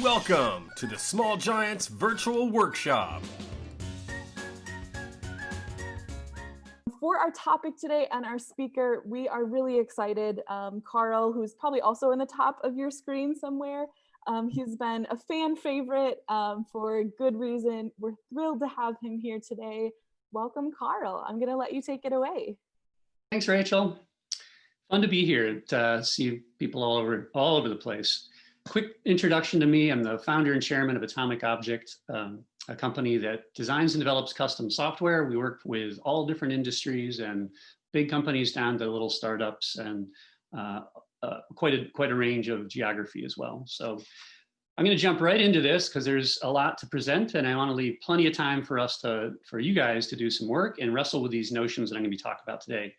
Welcome to the Small Giants Virtual Workshop. For our topic today and our speaker, we are really excited. Carl, who's probably also in the top of your screen somewhere, he's been a fan favorite for good reason. We're thrilled to have him here today. Welcome, Carl. I'm going to let you take it away. Thanks, Rachel. Fun to be here to see people all over the place. Quick introduction to me. I'm the founder and chairman of Atomic Object, a company that designs and develops custom software. We work with all different industries and big companies down to little startups and quite a range of geography as well. So I'm going to jump right into this because there's a lot to present, and I want to leave plenty of time for you guys to do some work and wrestle with these notions that I'm going to be talking about today.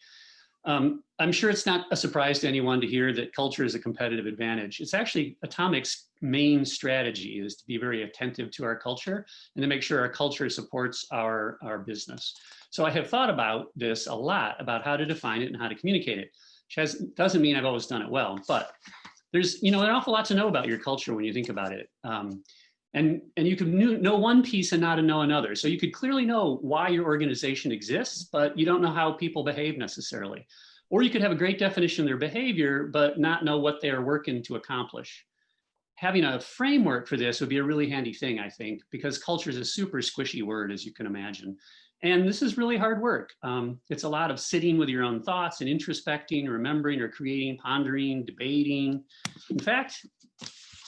I'm sure it's not a surprise to anyone to hear that culture is a competitive advantage. It's actually Atomic's main strategy is to be very attentive to our culture and to make sure our culture supports our business. So I have thought about this a lot, about how to define it and how to communicate it, which doesn't mean I've always done it well, but there's an awful lot to know about your culture when you think about it. And you can know one piece and not know another. So you could clearly know why your organization exists, but you don't know how people behave necessarily. Or you could have a great definition of their behavior, but not know what they are working to accomplish. Having a framework for this would be a really handy thing, I think, because culture is a super squishy word, as you can imagine. And this is really hard work. It's a lot of sitting with your own thoughts and introspecting, remembering, or creating, pondering, debating. In fact,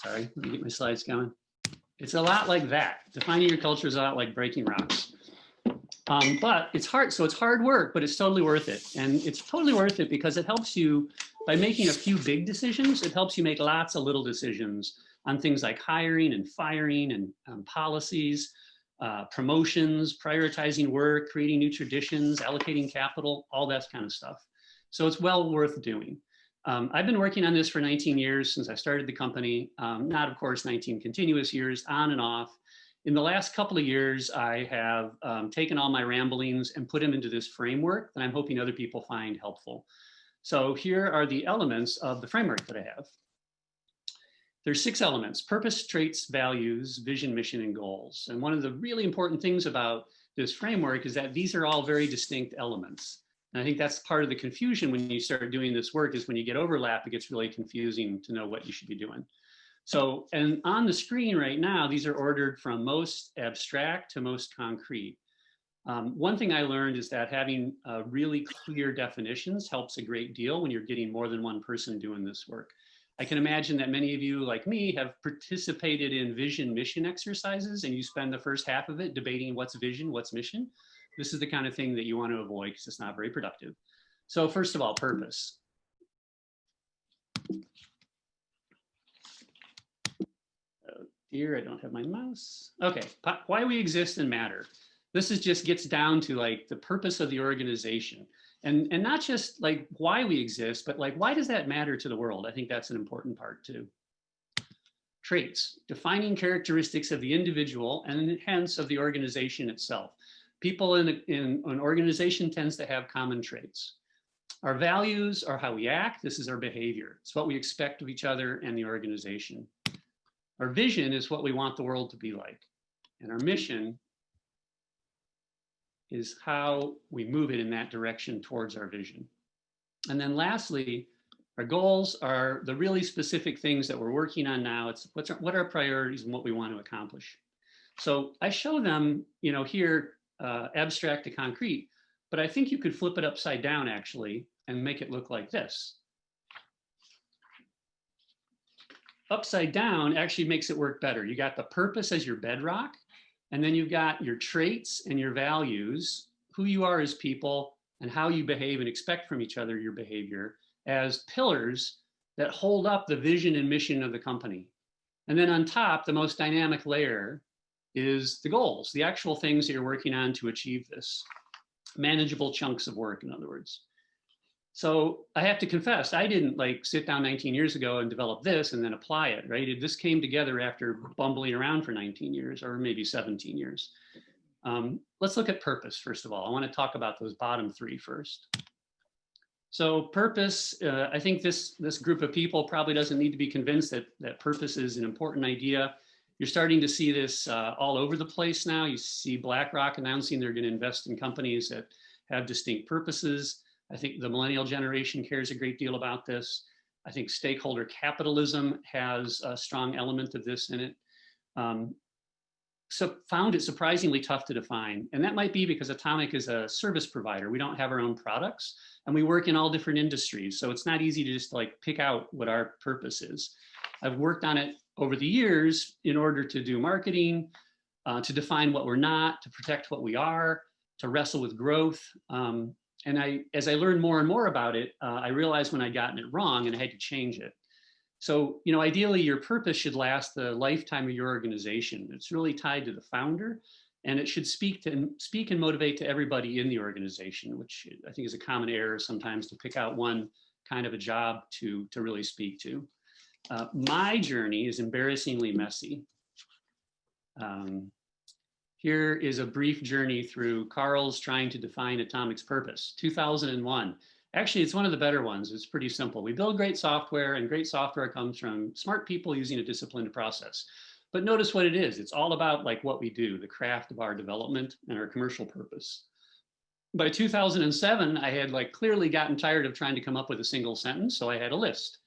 sorry, let me get my slides going. It's a lot like that. Defining your culture is a lot like breaking rocks. But it's hard, so it's hard work, but it's totally worth it. And it's totally worth it because it helps you, by making a few big decisions, it helps you make lots of little decisions on things like hiring and firing and policies, promotions, prioritizing work, creating new traditions, allocating capital, all that kind of stuff. So it's well worth doing. I've been working on this for 19 years since I started the company, not of course 19 continuous years, on and off. In the last couple of years, I have taken all my ramblings and put them into this framework that I'm hoping other people find helpful. So here are the elements of the framework that I have. There's 6 elements: purpose, traits, values, vision, mission, and goals. And one of the really important things about this framework is that these are all very distinct elements. And I think that's part of the confusion when you start doing this work, is when you get overlap, it gets really confusing to know what you should be doing. So, and on the screen right now, these are ordered from most abstract to most concrete. One thing I learned is that having really clear definitions helps a great deal when you're getting more than one person doing this work. I can imagine that many of you, like me, have participated in vision mission exercises, and you spend the first half of it debating what's vision, what's mission. This is the kind of thing that you want to avoid because it's not very productive. So first of all, purpose. Oh dear, I don't have my mouse. Okay, why we exist and matter. This just gets down to like the purpose of the organization. And not just like why we exist, but like why does that matter to the world? I think that's an important part too. Traits, defining characteristics of the individual and hence of the organization itself. People in an organization tends to have common traits. Our values are how we act. This is our behavior. It's what we expect of each other and the organization. Our vision is what we want the world to be like. And our mission is how we move it in that direction towards our vision. And then lastly, our goals are the really specific things that we're working on now. It's what are our priorities and what we want to accomplish. So I show them, here, abstract to concrete, but I think you could flip it upside down actually and make it look like this. Upside down actually makes it work better. You got the purpose as your bedrock, and then you've got your traits and your values, who you are as people and how you behave and expect from each other, your behavior, as pillars that hold up the vision and mission of the company. And then on top, the most dynamic layer is the goals, the actual things that you're working on to achieve this. Manageable chunks of work, in other words. So I have to confess, I didn't like sit down 19 years ago and develop this and then apply it, right? This came together after bumbling around for 19 years or maybe 17 years. Let's look at purpose, first of all. I want to talk about those bottom 3 first. So purpose, I think this group of people probably doesn't need to be convinced that purpose is an important idea. You're starting to see this all over the place now. You see BlackRock announcing they're going to invest in companies that have distinct purposes. I think the millennial generation cares a great deal about this. I think stakeholder capitalism has a strong element of this in it. So found it surprisingly tough to define. And that might be because Atomic is a service provider. We don't have our own products and we work in all different industries. So it's not easy to just like pick out what our purpose is. I've worked on it over the years in order to do marketing, to define what we're not, to protect what we are, to wrestle with growth. And as I learned more and more about it, I realized when I'd gotten it wrong and I had to change it. So, ideally your purpose should last the lifetime of your organization. It's really tied to the founder and it should speak and motivate to everybody in the organization, which I think is a common error sometimes to pick out one kind of a job to really speak to. My journey is embarrassingly messy. Here is a brief journey through Carl's trying to define Atomic's purpose, 2001. Actually, it's one of the better ones. It's pretty simple. We build great software and great software comes from smart people using a disciplined process. But notice what it is. It's all about like what we do, the craft of our development and our commercial purpose. By 2007, I had like clearly gotten tired of trying to come up with a single sentence. So I had a list.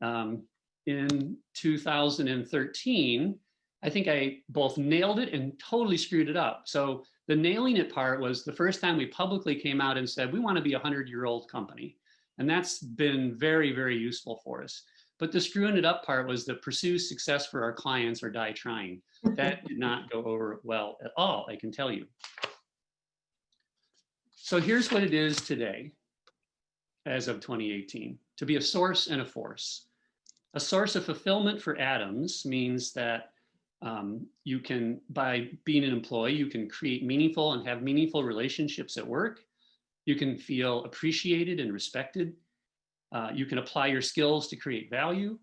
In 2013, I think I both nailed it and totally screwed it up. So the nailing it part was the first time we publicly came out and said, we want to be a 100-year-old company. And that's been very, very useful for us. But the screwing it up part was the pursue success for our clients or die trying. That did not go over well at all, I can tell you. So here's what it is today, as of 2018, to be a source and a force. A source of fulfillment for Adams means that you can, by being an employee, you can create meaningful and have meaningful relationships at work. You can feel appreciated and respected. You can apply your skills to create value.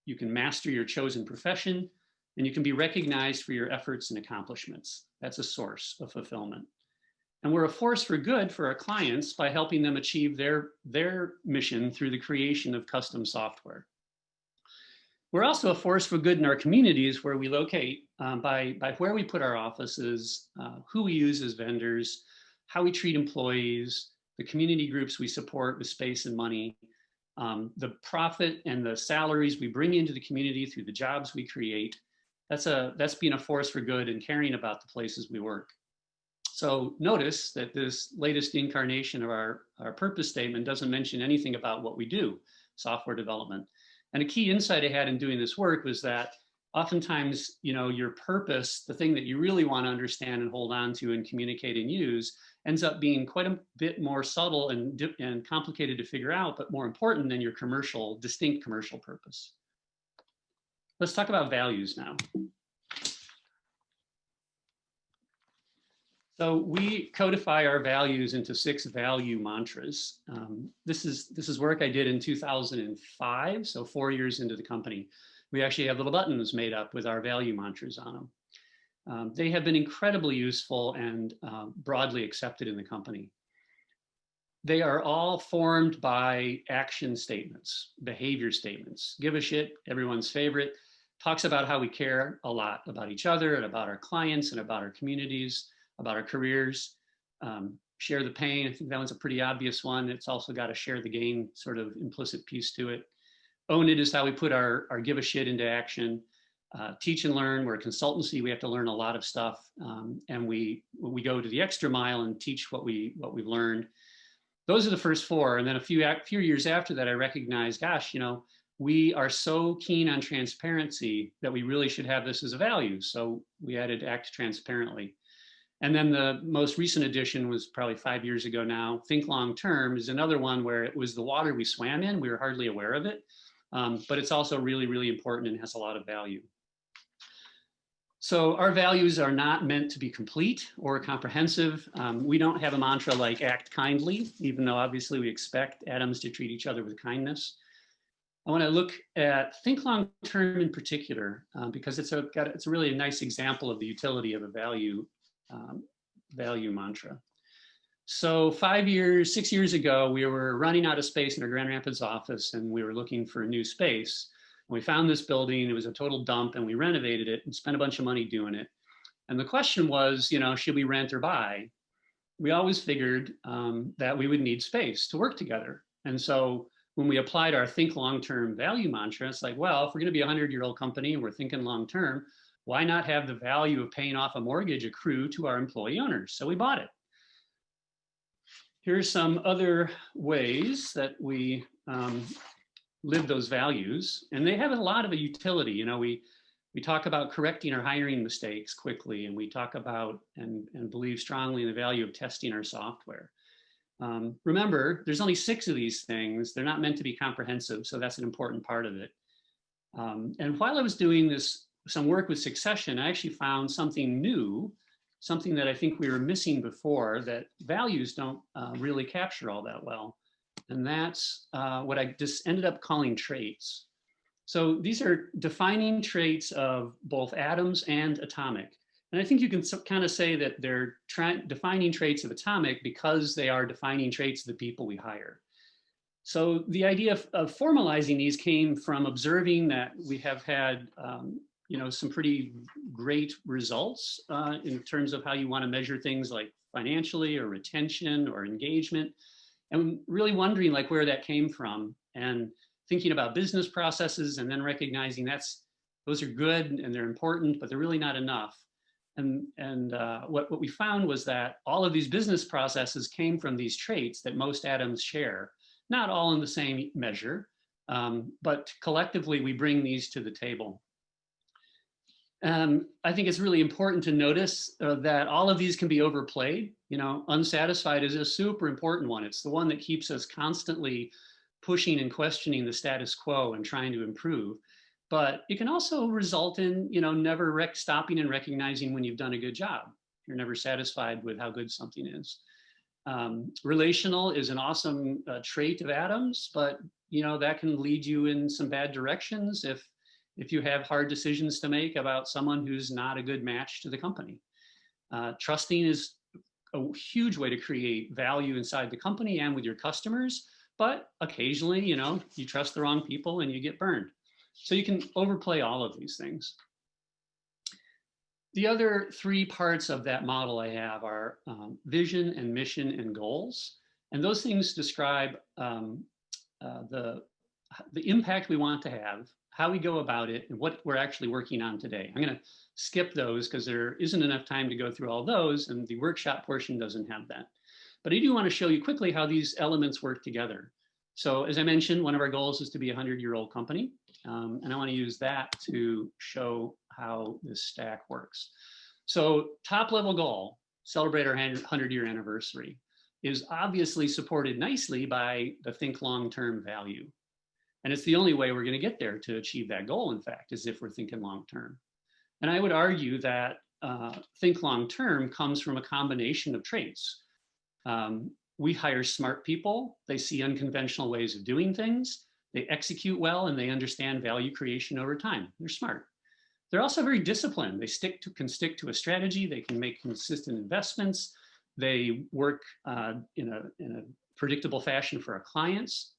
You can master your chosen profession, and you can be recognized for your efforts and accomplishments. That's a source of fulfillment. And we're a force for good for our clients by helping them achieve their mission through the creation of custom software. We're also a force for good in our communities where we locate by where we put our offices, who we use as vendors, how we treat employees, the community groups we support with space and money, the profit and the salaries we bring into the community through the jobs we create. That's being a force for good and caring about the places we work. So notice that this latest incarnation of our purpose statement doesn't mention anything about what we do, software development. And a key insight I had in doing this work was that oftentimes, your purpose, the thing that you really want to understand and hold on to and communicate and use, ends up being quite a bit more subtle and complicated to figure out, but more important than your distinct commercial purpose. Let's talk about values now. So we codify our values into 6 value mantras. This is work I did in 2005, so 4 years into the company. We actually have little buttons made up with our value mantras on them. They have been incredibly useful and broadly accepted in the company. They are all formed by action statements, behavior statements. Give a shit, everyone's favorite, talks about how we care a lot about each other and about our clients and about our communities, about our careers. Share the pain, I think that one's a pretty obvious one. It's also got a share the gain sort of implicit piece to it. Own it is how we put our give a shit into action. Teach and learn, we're a consultancy, we have to learn a lot of stuff. And we go to the extra mile and teach what we've learned. Those are the first 4. And then a few years after that, I recognized, gosh, we are so keen on transparency that we really should have this as a value. So we added act transparently. And then the most recent addition was probably 5 years ago now. Think long term is another one where it was the water we swam in. We were hardly aware of it, but it's also really, really important and has a lot of value. So our values are not meant to be complete or comprehensive. We don't have a mantra like act kindly, even though obviously we expect Adams to treat each other with kindness. I want to look at think long term in particular, because it's really a nice example of the utility of a value mantra. So 5 years, 6 years ago, we were running out of space in our Grand Rapids office and we were looking for a new space. And we found this building, it was a total dump, and we renovated it and spent a bunch of money doing it. And the question was, should we rent or buy? We always figured that we would need space to work together. And so when we applied our think long-term value mantra, it's like, well, if we're going to be a 100-year-old company and we're thinking long-term, why not have the value of paying off a mortgage accrue to our employee owners? So we bought it. Here's some other ways that we live those values, and they have a lot of a utility. We talk about correcting our hiring mistakes quickly, and we talk about and believe strongly in the value of testing our software. Remember, there's only 6 of these things. They're not meant to be comprehensive, so that's an important part of it. And while I was doing some work with succession, I actually found something new, something that I think we were missing before, that values don't really capture all that well. And that's what I just ended up calling traits. So these are defining traits of both atoms and atomic. And I think you can kind of say that they're defining traits of atomic because they are defining traits of the people we hire. So the idea of formalizing these came from observing that we have had some pretty great results in terms of how you want to measure things like financially or retention or engagement, and really wondering like where that came from, and thinking about business processes and then recognizing those are good and they're important, but they're really not enough. And what we found was that all of these business processes came from these traits that most atoms share, not all in the same measure, but collectively we bring these to the table. I think it's really important to notice that all of these can be overplayed. Unsatisfied is a super important one. It's the one that keeps us constantly pushing and questioning the status quo and trying to improve. But it can also result in, never stopping and recognizing when you've done a good job. You're never satisfied with how good something is. Relational is an awesome trait of atoms, but that can lead you in some bad directions if you have hard decisions to make about someone who's not a good match to the company. Trusting is a huge way to create value inside the company and with your customers, but occasionally, you trust the wrong people and you get burned. So you can overplay all of these things. The other 3 parts of that model I have are vision and mission and goals. And those things describe the impact we want to have, how we go about it, and what we're actually working on today. I'm going to skip those because there isn't enough time to go through all those, and the workshop portion doesn't have that. But I do want to show you quickly how these elements work together. So as I mentioned, one of our goals is to be a 100-year-old company, and I want to use that to show how this stack works. So top level goal, celebrate our 100-year anniversary, is obviously supported nicely by the think long-term value. And it's the only way we're going to get there to achieve that goal, in fact, is if we're thinking long-term. And I would argue that think long-term comes from a combination of traits. We hire smart people. They see unconventional ways of doing things. They execute well, and they understand value creation over time. They're smart. They're also very disciplined. They can stick to a strategy. They can make consistent investments. They work in a predictable fashion for our clients.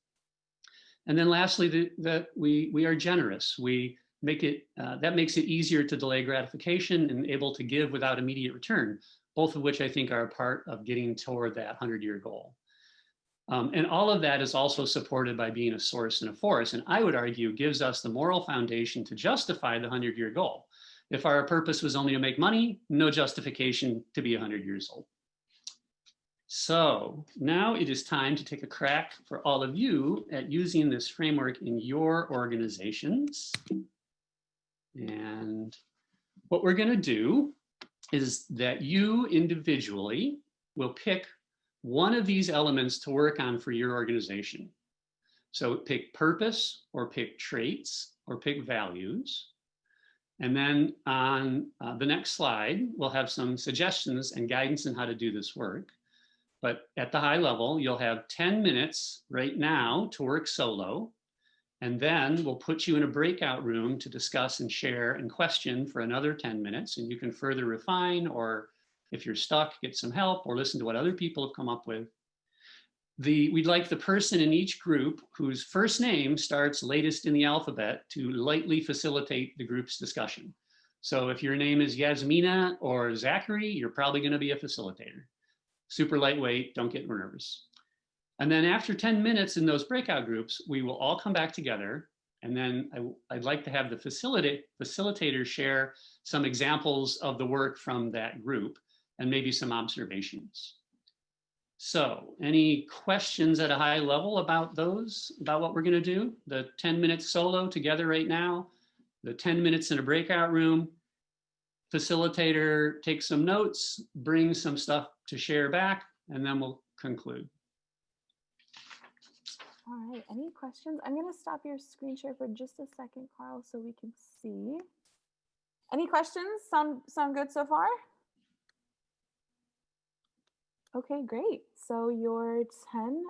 And then lastly, that we are generous. We make it, that makes it easier to delay gratification and able to give without immediate return, both of which I think are a part of getting toward that 100-year goal. And all of that is also supported by being a source and a force, and I would argue gives us the moral foundation to justify the 100-year goal. If our purpose was only to make money, no justification to be 100 years old. So now it is time to take a crack for all of you at using this framework in your organizations. And what we're going to do is that you individually will pick one of these elements to work on for your organization. So pick purpose, or pick traits, or pick values. And then on the next slide, we'll have some suggestions and guidance on how to do this work. But at the high level, you'll have 10 minutes right now to work solo. And then we'll put you in a breakout room to discuss and share and question for another 10 minutes. And you can further refine or If you're stuck, get some help or listen to what other people have come up with. We'd like the person in each group whose first name starts latest in the alphabet to lightly facilitate the group's discussion. So if your name is Yasmina or Zachary, you're probably going to be a facilitator. Super lightweight, don't get nervous. And then after 10 minutes in those breakout groups, we will all come back together. And then I'd like to have the facilitator share some examples of the work from that group and maybe some observations. So any questions at a high level about what we're going to do? The 10 minutes solo together right now, the 10 minutes in a breakout room, facilitator takes some notes, brings some stuff to share back, and then we'll conclude. All right, any questions? I'm going to stop your screen share for just a second, Carl, so we can see. Any questions? Sound good so far? Okay, great. So your 10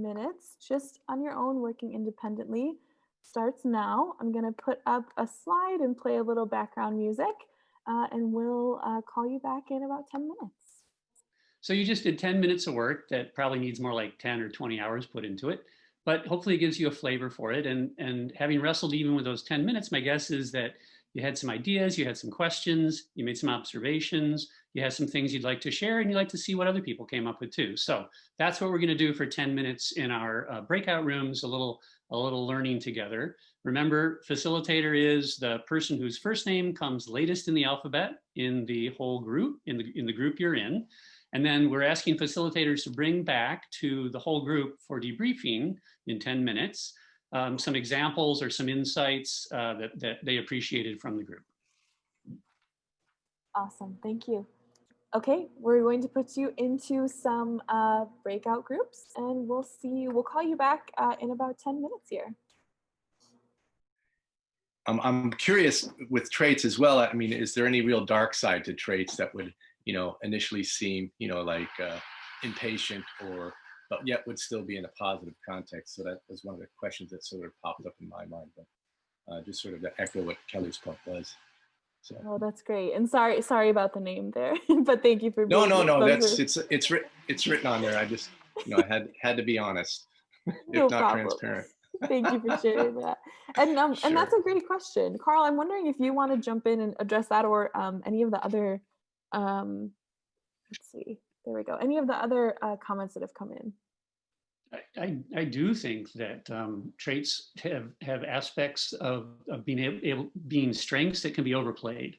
minutes just on your own working independently starts now. I'm going to put up a slide and play a little background music, and we'll call you back in about 10 minutes. So you just did 10 minutes of work that probably needs more like 10 or 20 hours put into it, but hopefully it gives you a flavor for it. And having wrestled even with those 10 minutes, my guess is that you had some ideas, you had some questions, you made some observations, you had some things you'd like to share, and you'd like to see what other people came up with too. So that's what we're going to do for 10 minutes in our breakout rooms, a little learning together. Remember, facilitator is the person whose first name comes latest in the alphabet in the whole group, in the group you're in. And then we're asking facilitators to bring back to the whole group for debriefing in 10 minutes some examples or some insights that they appreciated from the group. Awesome, thank you. Okay, we're going to put you into some breakout groups, and we'll call you back in about 10 minutes here. I'm curious with traits as well. I mean, is there any real dark side to traits that would, initially seem, like impatient but yet would still be in a positive context? So that was one of the questions that sort of popped up in my mind, but just sort of to echo what Kelly's point was. So. Oh, that's great. And sorry about the name there, but thank you for being No. It's written on there. I just, I had to be honest, if no not problem. transparent. Thank you for sharing that. And Sure. And that's a great question, Carl. I'm wondering if you want to jump in and address that, or any of the other. Let's see. There we go. Any of the other comments that have come in. I do think that traits have aspects of being strengths that can be overplayed,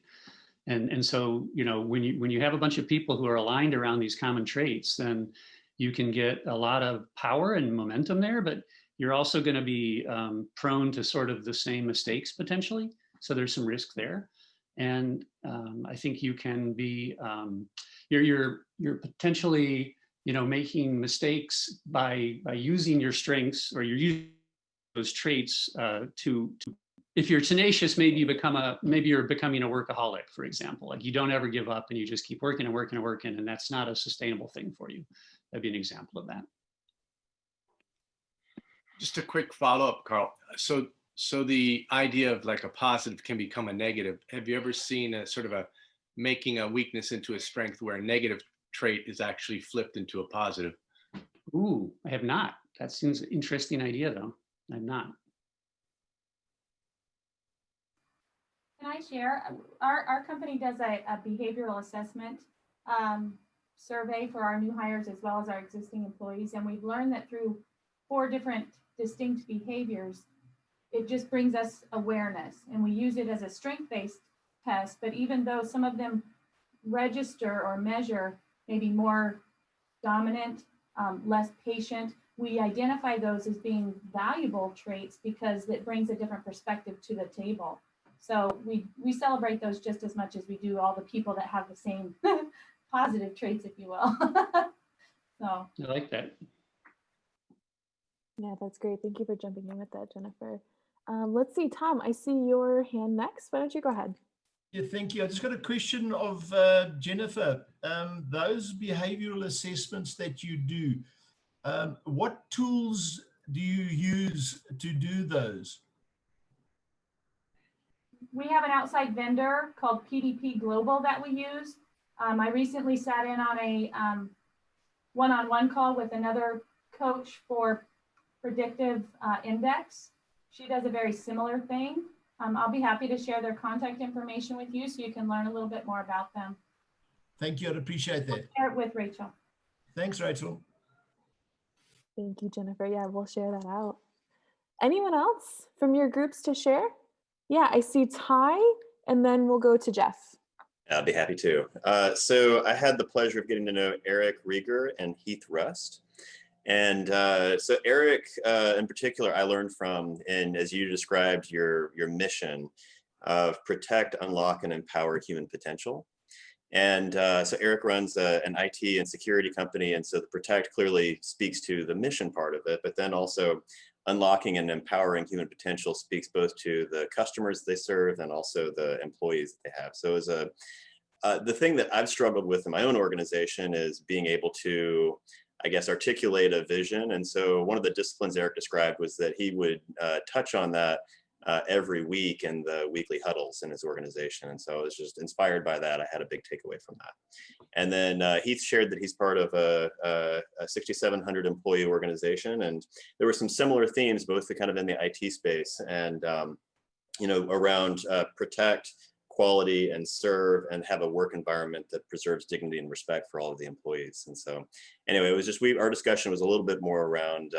and so when you have a bunch of people who are aligned around these common traits, then you can get a lot of power and momentum there, but you're also going to be prone to sort of the same mistakes potentially. So there's some risk there, and I think you can be you're potentially making mistakes by using your strengths, or you're using those traits to if you're tenacious, maybe you're becoming a workaholic, for example. Like you don't ever give up and you just keep working and working and working, and that's not a sustainable thing for you. That'd be an example of that. Just a quick follow-up, Carl. So the idea of like a positive can become a negative. Have you ever seen a sort of making a weakness into a strength where a negative trait is actually flipped into a positive? Ooh, I have not. That seems an interesting idea, though. I've not. Can I share? Our company does a behavioral assessment survey for our new hires as well as our existing employees, and we've learned that through 4 different distinct behaviors, it just brings us awareness, and we use it as a strength-based test. But even though some of them register or measure maybe more dominant, less patient, we identify those as being valuable traits because it brings a different perspective to the table. So we celebrate those just as much as we do all the people that have the same positive traits, if you will. So I like that. Yeah, that's great. Thank you for jumping in with that, Jennifer. Let's see, Tom, I see your hand next. Why don't you go ahead? Yeah, thank you. I just got a question of Jennifer. Those behavioral assessments that you do, what tools do you use to do those? we have an outside vendor called PDP Global that we use. I recently sat in on a one-on-one call with another coach for predictive index. She does a very similar thing. I'll be happy to share their contact information with you so you can learn a little bit more about them. Thank you. I'd appreciate that. Share it with Rachel. Thanks, Rachel. Thank you, Jennifer. Yeah, we'll share that out. Anyone else from your groups to share? Yeah, I see Ty, and then we'll go to Jeff. I'll be happy to. So I had the pleasure of getting to know Eric Rieger and Heath Rust. And so Eric, in particular, I learned from, and as you described, your mission of protect, unlock, and empower human potential. And so Eric runs an IT and security company. And so the protect clearly speaks to the mission part of it, but then also unlocking and empowering human potential speaks both to the customers they serve and also the employees that they have. So as the thing that I've struggled with in my own organization is being able to, I guess, articulate a vision. And so one of the disciplines Eric described was that he would touch on that every week in the weekly huddles in his organization. And so I was just inspired by that. I had a big takeaway from that. And then Heath shared that he's part of a 6,700 employee organization. And there were some similar themes, both kind of in the IT space and, around protect, quality, and serve, and have a work environment that preserves dignity and respect for all of the employees. And so anyway, it was just, our discussion was a little bit more around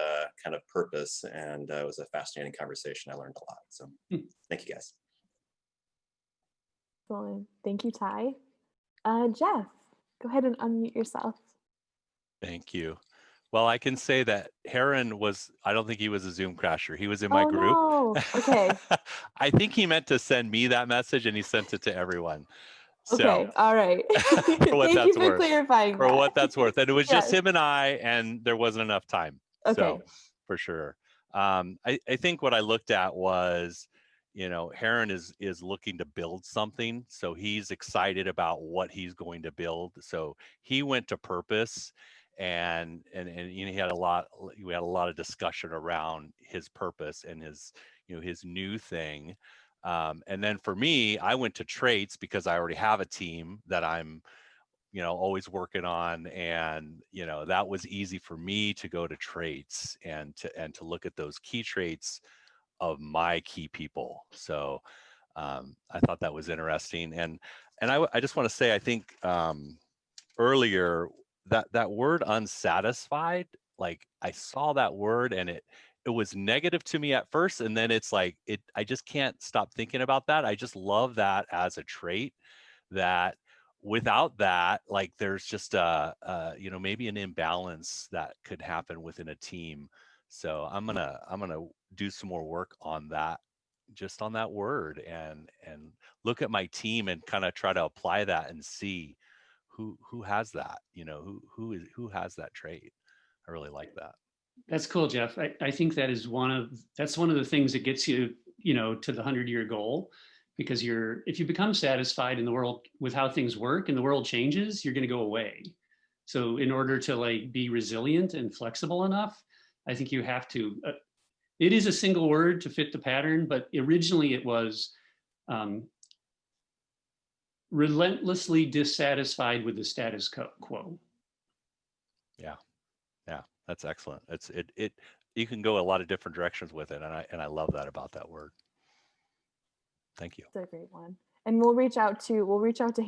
kind of purpose, and it was a fascinating conversation. I learned a lot. So thank you, guys. Excellent. Thank you, Ty. Jeff, go ahead and unmute yourself. Thank you. Well, I can say that Heron I don't think he was a Zoom crasher. He was in my group. No. Okay. I think he meant to send me that message and he sent it to everyone. So, okay. All right. for what Thank that's you for worth. clarifying For that. what that's worth. And it was just Yes. him and I, and there wasn't enough time. Okay. So, for sure. I think what I looked at was, Heron is looking to build something. So he's excited about what he's going to build. So he went to purpose. And we had a lot of discussion around his purpose and his new thing. And then for me, I went to traits because I already have a team that I'm, always working on. And, that was easy for me to go to traits and to look at those key traits of my key people. So I thought that was interesting. And I just want to say, I think earlier, that word unsatisfied, like I saw that word and it was negative to me at first, and then it's like I just can't stop thinking about that. I just love that as a trait, that without that, like there's just maybe an imbalance that could happen within a team. So I'm gonna do some more work on that, just on that word, and look at my team and kind of try to apply that and see who has that, who has that trait. I really like that. That's cool, Jeff. I think that's one of the things that gets you, to the 100-year goal, because if you become satisfied in the world with how things work and the world changes, you're going to go away. So in order to be resilient and flexible enough, I think you have to, it is a single word to fit the pattern, but originally it was, relentlessly dissatisfied with the status quo. Yeah, that's excellent. You can go a lot of different directions with it, and I love that about that word. Thank you. It's a great one. And we'll reach out to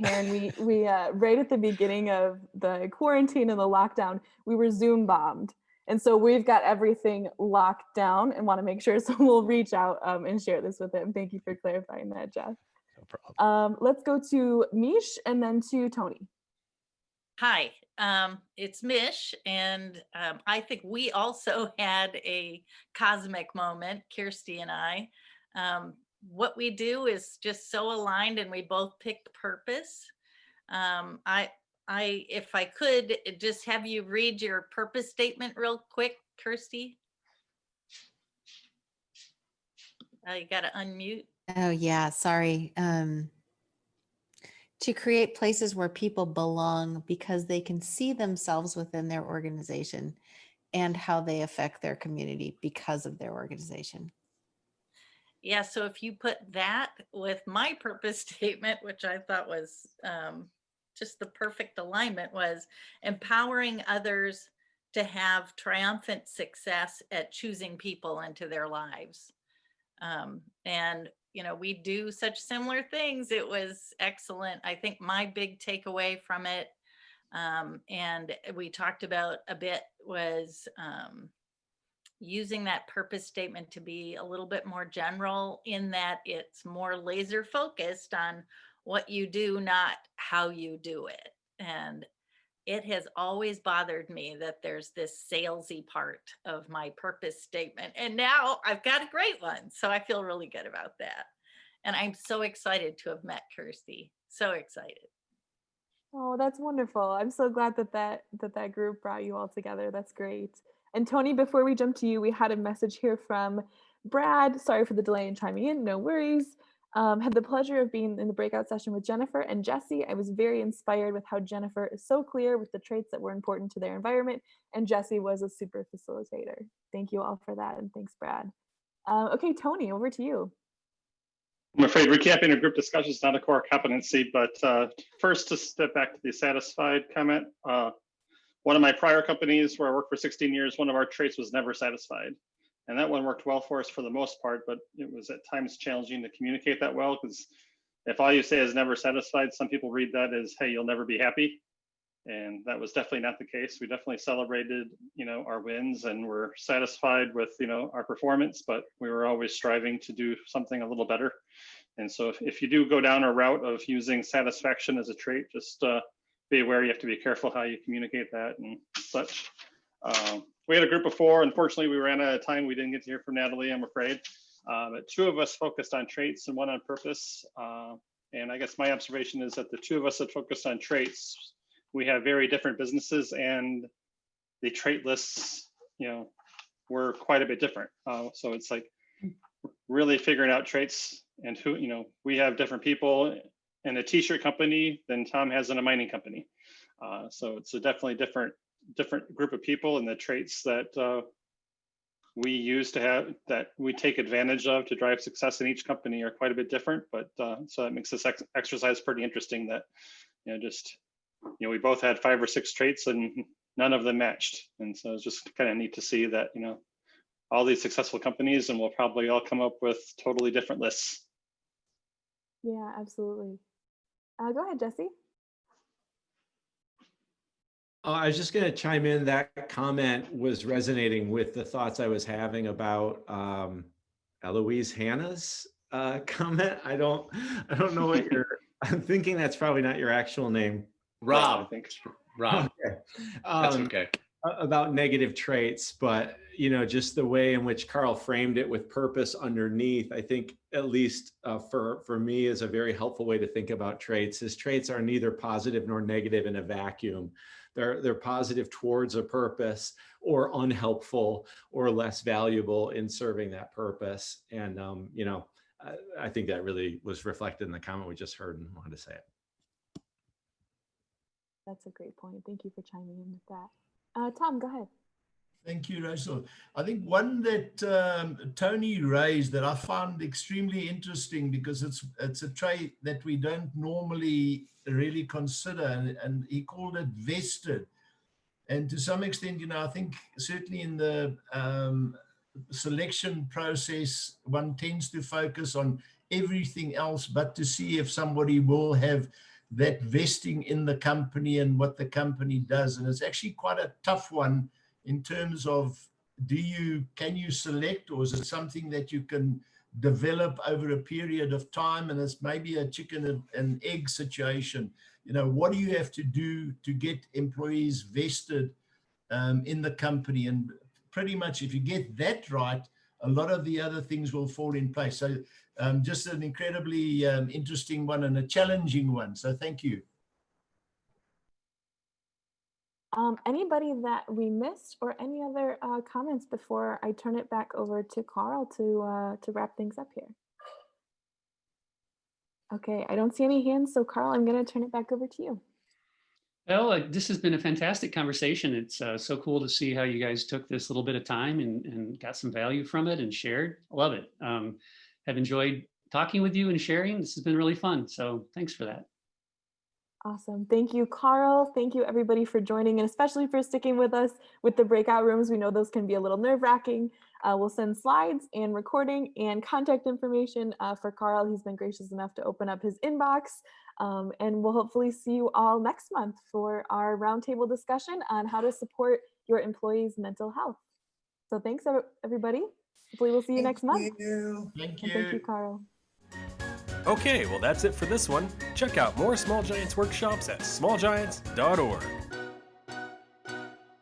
Heron. We right at the beginning of the quarantine and the lockdown, we were Zoom bombed. And so we've got everything locked down and want to make sure. So we'll reach out and share this with him. Thank you for clarifying that, Jeff. No problem. Let's go to Mish and then to Tony. Hi, it's Mish, and I think we also had a cosmic moment, Kirsty and I. What we do is just so aligned, and we both picked purpose. If I could just have you read your purpose statement real quick, Kirsty. You got to unmute. Oh yeah, sorry. To create places where people belong because they can see themselves within their organization and how they affect their community because of their organization. Yeah, so if you put that with my purpose statement, which I thought was just the perfect alignment, was empowering others to have triumphant success at choosing people into their lives. And, you know, we do such similar things. It was excellent. I think my big takeaway from it, and we talked about a bit, was using that purpose statement to be a little bit more general, in that it's more laser focused on what you do, not how you do it. And it has always bothered me that there's this salesy part of my purpose statement. And now I've got a great one. So I feel really good about that. And I'm so excited to have met Kirsty. So excited. Oh, that's wonderful. I'm so glad that group brought you all together. That's great. And Tony, before we jump to you, we had a message here from Brad. Sorry for the delay in chiming in, no worries. Had the pleasure of being in the breakout session with Jennifer and Jesse. I was very inspired with how Jennifer is so clear with the traits that were important to their environment, and Jesse was a super facilitator. Thank you all for that, and thanks, Brad. Okay, Tony, over to you. I'm afraid recapping a group discussion is not a core competency, but first, to step back to the satisfied comment. One of my prior companies where I worked for 16 years, one of our traits was never satisfied. And that one worked well for us for the most part, but it was at times challenging to communicate that well, because if all you say is never satisfied, some people read that as, hey, you'll never be happy. And that was definitely not the case. We definitely celebrated, our wins, and were satisfied with, our performance, but we were always striving to do something a little better. And so if you do go down a route of using satisfaction as a trait, just be aware you have to be careful how you communicate that and such. We had a group of 4. Unfortunately, we ran out of time. We didn't get to hear from Natalie, I'm afraid. But 2 of us focused on traits and 1 on purpose. And I guess my observation is that the 2 of us that focused on traits, we have very different businesses, and the trait lists, were quite a bit different. So it's like really figuring out traits, and who, we have different people in a t-shirt company than Tom has in a mining company. So it's a definitely different group of people, and the traits that we use to have, that we take advantage of to drive success in each company, are quite a bit different. But so that makes this exercise pretty interesting, that we both had 5 or 6 traits and none of them matched. And so it's just kind of neat to see that all these successful companies, and we'll probably all come up with totally different lists. Yeah, absolutely. Go ahead, Jesse. I was just going to chime in. That comment was resonating with the thoughts I was having about Eloise Hannah's comment. I don't know what I'm thinking that's probably not your actual name. Rob, I think. Rob. Okay. That's okay. About negative traits, but just the way in which Carl framed it with purpose underneath, I think, at least for me, is a very helpful way to think about traits. His traits are neither positive nor negative in a vacuum. They're positive towards a purpose, or unhelpful or less valuable in serving that purpose. And I think that really was reflected in the comment we just heard, and wanted to say it. That's a great point. Thank you for chiming in with that. Tom, go ahead. Thank you, Rachel. I think one that Tony raised that I found extremely interesting, because it's a trait that we don't normally really consider, and he called it vested. And to some extent, I think certainly in the selection process, one tends to focus on everything else but to see if somebody will have that vesting in the company and what the company does. And it's actually quite a tough one in terms of, can you select, or is it something that you can develop over a period of time? And it's maybe a chicken and egg situation. What do you have to do to get employees vested in the company? And pretty much if you get that right, a lot of the other things will fall in place. So just an incredibly interesting one, and a challenging one. So thank you. Anybody that we missed, or any other comments before I turn it back over to Carl to wrap things up here? Okay, I don't see any hands. So Carl, I'm going to turn it back over to you. Well, this has been a fantastic conversation. It's so cool to see how you guys took this little bit of time and got some value from it and shared. I love it. Have enjoyed talking with you and sharing. This has been really fun. So thanks for that. Awesome. Thank you, Carl. Thank you, everybody, for joining, and especially for sticking with us with the breakout rooms. We know those can be a little nerve-wracking. We'll send slides and recording and contact information for Carl. He's been gracious enough to open up his inbox. And we'll hopefully see you all next month for our roundtable discussion on how to support your employees' mental health. So thanks, everybody. Hopefully we'll see you next month. Thank you. And thank you, Carl. Okay, well, that's it for this one. Check out more Small Giants workshops at smallgiants.org.